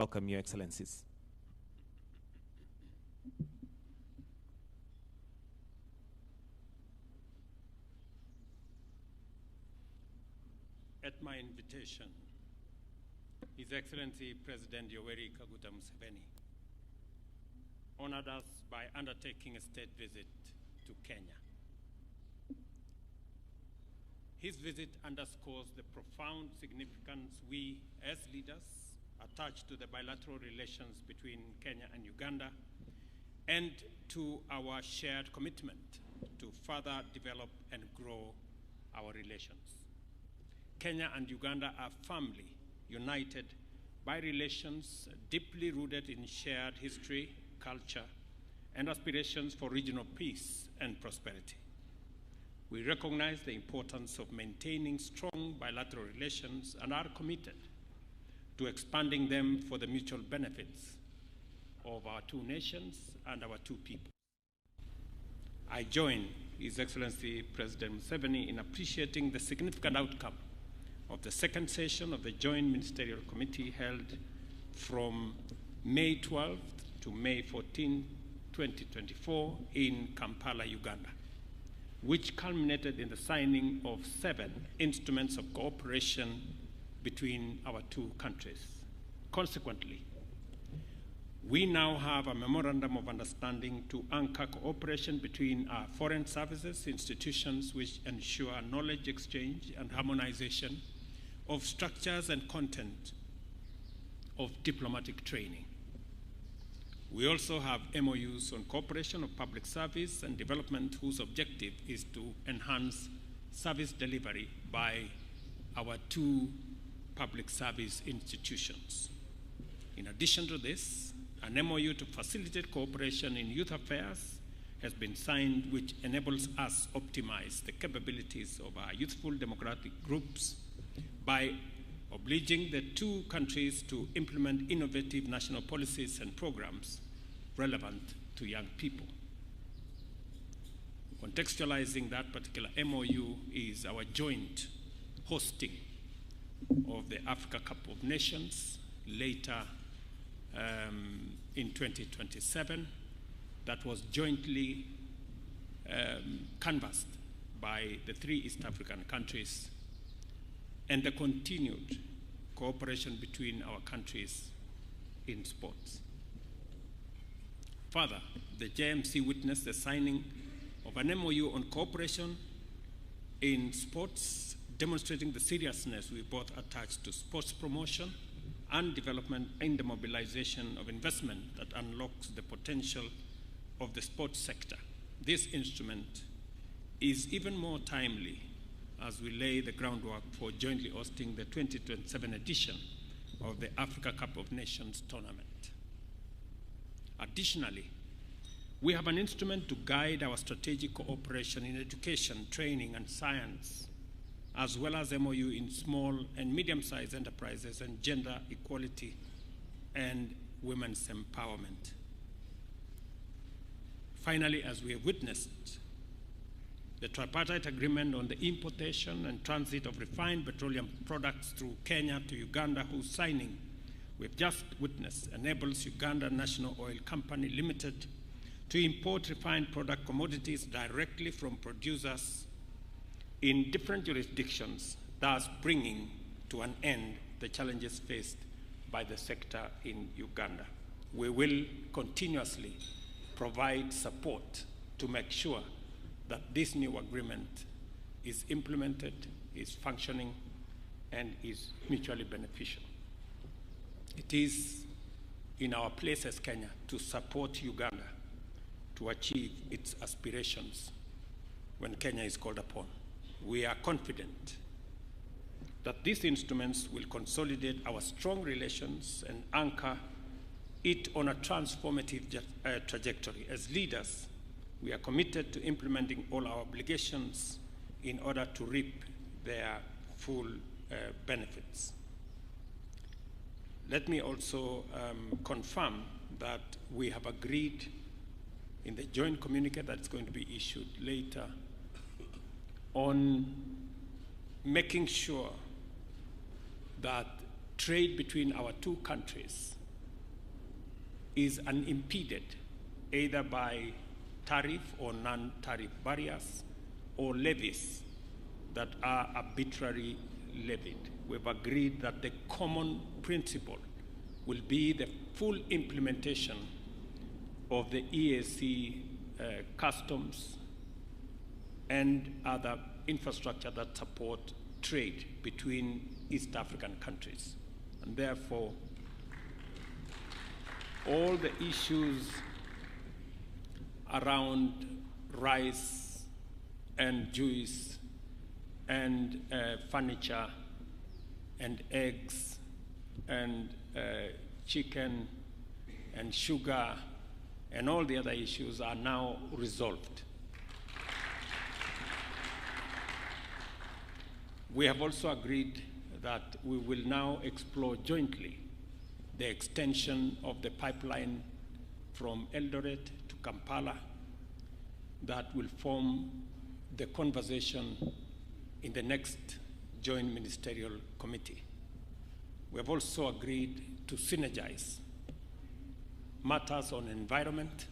Welcome, Your Excellencies. At my invitation, His Excellency President Yoweri Kaguta Museveni honored us by undertaking a state visit to Kenya. His visit underscores the profound significance we, as leaders, attach to the bilateral relations between Kenya and Uganda, and to our shared commitment to further develop and grow our relations. Kenya and Uganda are firmly united by relations deeply rooted in shared history, culture, and aspirations for regional peace and prosperity. We recognize the importance of maintaining strong bilateral relations and are committed to expanding them for the mutual benefits of our two nations and our two people. I join His Excellency President Museveni in appreciating the significant outcome of the second session of the Joint Ministerial Committee held from May 12th to May 14, 2024 in Kampala, Uganda, which culminated in the signing of 7 instruments of cooperation between our two countries. Consequently, we now have a memorandum of understanding to anchor cooperation between our foreign services institutions, which ensure knowledge exchange and harmonization of structures and content of diplomatic training. We also have MOUs on cooperation of public service and development, whose objective is to enhance service delivery by our two public service institutions. In addition to this, an MOU to facilitate cooperation in youth affairs has been signed, which enables us to optimize the capabilities of our youthful democratic groups by obliging the two countries to implement innovative national policies and programs relevant to young people. Contextualizing that particular MOU is our joint hosting of the Africa Cup of Nations later in 2027, that was jointly canvassed by the 3 East African countries, and the continued cooperation between our countries in sports. Further, the JMC witnessed the signing of an MOU on cooperation in sports, demonstrating the seriousness we both attach to sports promotion and development and the mobilization of investment that unlocks the potential of the sports sector. This instrument is even more timely as we lay the groundwork for jointly hosting the 2027 edition of the Africa Cup of Nations tournament. Additionally, we have an instrument to guide our strategic cooperation in education, training, and science, as well as MOU in small and medium-sized enterprises and gender equality and women's empowerment. Finally, as we have witnessed, the tripartite agreement on the importation and transit of refined petroleum products through Kenya to Uganda, whose signing we've just witnessed, enables Uganda National Oil Company Limited to import refined product commodities directly from producers in different jurisdictions, thus bringing to an end the challenges faced by the sector in Uganda. We will continuously provide support to make sure that this new agreement is implemented, is functioning, and is mutually beneficial. It is in our place as Kenya to support Uganda to achieve its aspirations when Kenya is called upon. We are confident that these instruments will consolidate our strong relations and anchor it on a transformative trajectory. As leaders, we are committed to implementing all our obligations in order to reap their full benefits. Let me also confirm that we have agreed in the joint communique that's going to be issued later on making sure that trade between our two countries is unimpeded either by tariff or non-tariff barriers or levies that are arbitrarily levied. We've agreed that the common principle will be the full implementation of the EAC customs and other infrastructure that support trade between East African countries. And therefore, all the issues around rice and juice and furniture and eggs and chicken and sugar and all the other issues are now resolved. We have also agreed that we will now explore jointly the extension of the pipeline from Eldoret to Kampala that will form the conversation in the next Joint Ministerial Committee. We have also agreed to synergize matters on environment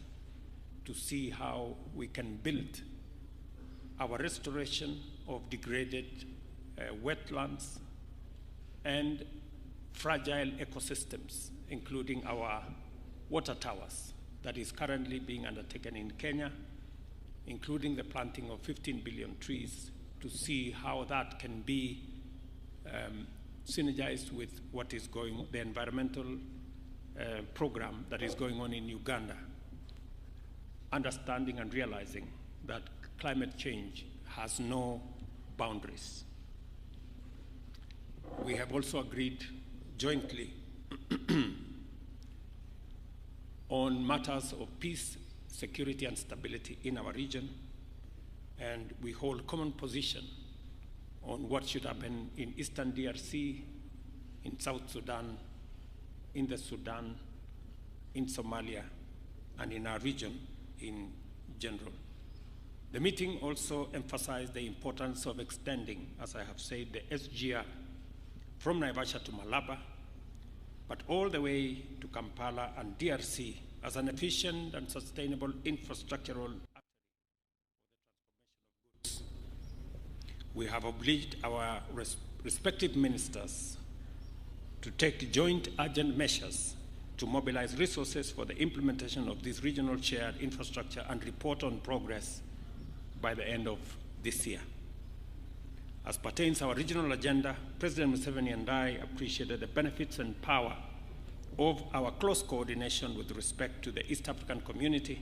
to see how we can build our restoration of degraded wetlands and fragile ecosystems, including our water towers that is currently being undertaken in Kenya, including the planting of 15 billion trees, to see how that can be synergized with what is going, the environmental program that is going on in Uganda, understanding and realizing that climate change has no boundaries. We have also agreed jointly on matters of peace, security, and stability in our region, and we hold common position on what should happen in Eastern DRC, in South Sudan, in the Sudan, in Somalia, and in our region in general. The meeting also emphasized the importance of extending, as I have said, the SGR from Naivasha to Malaba, but all the way to Kampala and DRC as an efficient and sustainable infrastructural goods. We have obliged our respective ministers to take joint urgent measures to mobilize resources for the implementation of this regional shared infrastructure and report on progress by the end of this year. As pertains our regional agenda, President Museveni and I appreciated the benefits and power of our close coordination with respect to the East African Community,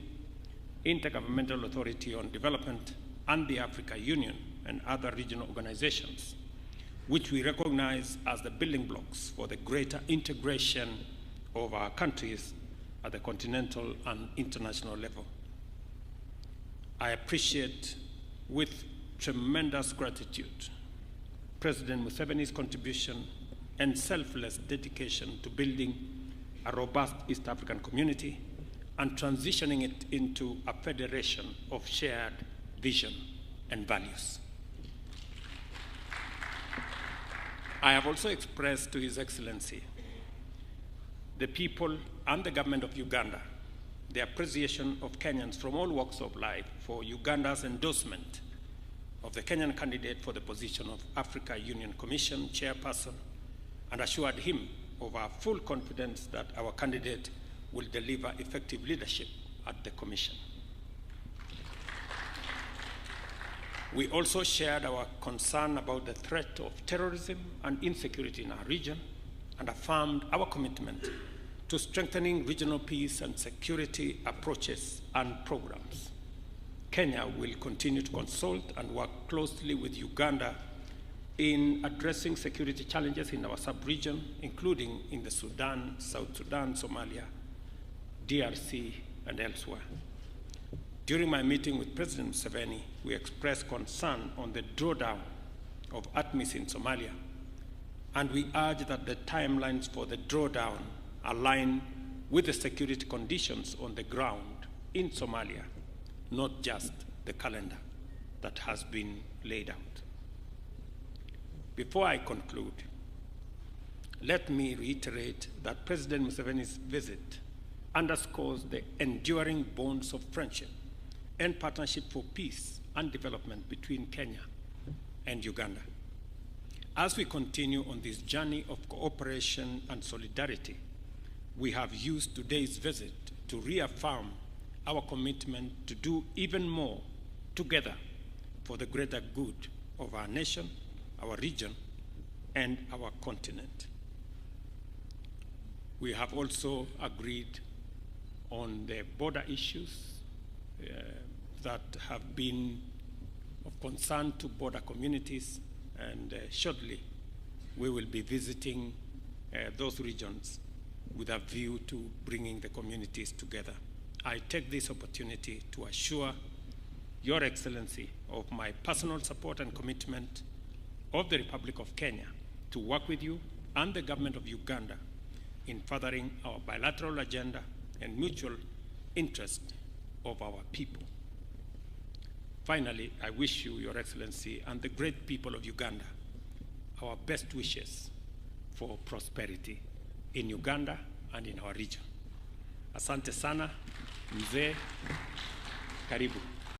Intergovernmental Authority on Development, and the Africa Union and other regional organizations, which we recognize as the building blocks for the greater integration of our countries at the continental and international level. I appreciate with tremendous gratitude President Museveni's contribution and selfless dedication to building a robust East African community and transitioning it into a federation of shared vision and values. I have also expressed to His Excellency the people and the government of Uganda the appreciation of Kenyans from all walks of life for Uganda's endorsement of the Kenyan candidate for the position of Africa Union Commission chairperson, and assured him of our full confidence that our candidate will deliver effective leadership at the Commission. We also shared our concern about the threat of terrorism and insecurity in our region and affirmed our commitment to strengthening regional peace and security approaches and programs. Kenya will continue to consult and work closely with Uganda in addressing security challenges in our sub-region, including in the Sudan, South Sudan, Somalia, DRC, and elsewhere. During my meeting with President Museveni, we expressed concern on the drawdown of ATMIS in Somalia, and we urge that the timelines for the drawdown align with the security conditions on the ground in Somalia, not just the calendar that has been laid out. Before I conclude, let me reiterate that President Museveni's visit underscores the enduring bonds of friendship and partnership for peace and development between Kenya and Uganda. As we continue on this journey of cooperation and solidarity, we have used today's visit to reaffirm our commitment to do even more together for the greater good of our nation, our region, and our continent. We have also agreed on the border issues that have been of concern to border communities, and shortly we will be visiting those regions with a view to bringing the communities together. I take this opportunity to assure Your Excellency of my personal support and commitment of the Republic of Kenya to work with you and the government of Uganda in furthering our bilateral agenda and mutual interest of our people. Finally, I wish you, Your Excellency, and the great people of Uganda, our best wishes for prosperity in Uganda and in our region. Asante sana, mzee, karibu.